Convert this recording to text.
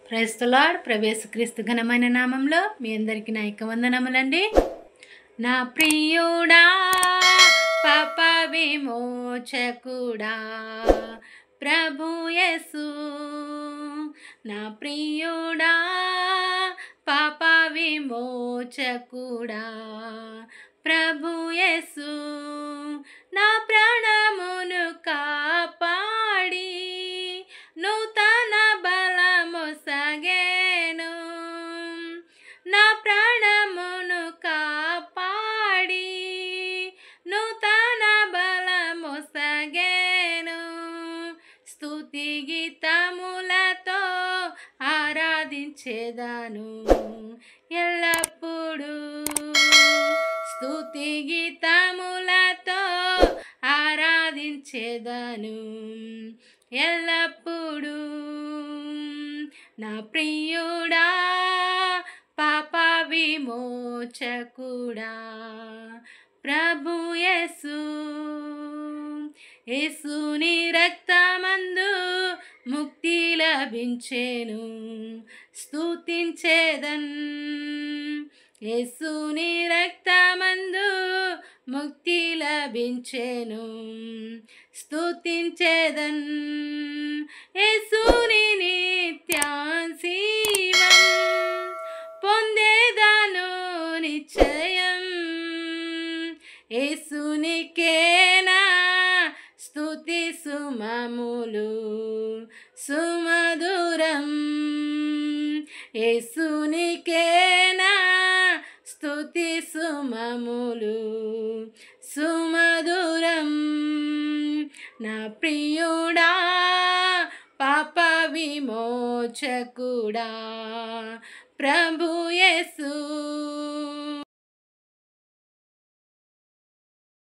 Praise the lord. ప్రభు యేసుక్రీస్తు ఘనమైన నామంలో మీ అందరికీ నా యొక్క వందనములండి. నా ప్రియుడా పాప విమోచకుడా ప్రభు యేసు, నా ప్రియుడా పాప విమోచకుడా ప్రభు యేసు, నా ప్రాణమును కాపాడి నూతన బలమొసగెను, నా ప్రాణమును కాపాడి నూతన బలమొసగెను. స్తుతి గీతములతో ఆరాధించేదాను ఎల్లప్పుడూ, స్తుతి గీతములతో ఆరాధించేదాను ఎల్లప్పుడూ. నా ప్రియుడా పాప విమోచకుడా ప్రభు యేసు, యేసుని రక్తమందు ముక్తి లభించెను స్తుతించేదన్, యేసుని రక్తమందు ముక్తి లభించెను స్తుతించేదన్. యేసుని నిత్యాశీవం పొందేదాను నిశ్చయం, యేసునికేనా స్తుతి సుమములు సుమధురం, యేసునికేనా స్తుతి సుమములు సుమధురం. నా ప్రియుడా పాప విమోచకుడా ప్రభు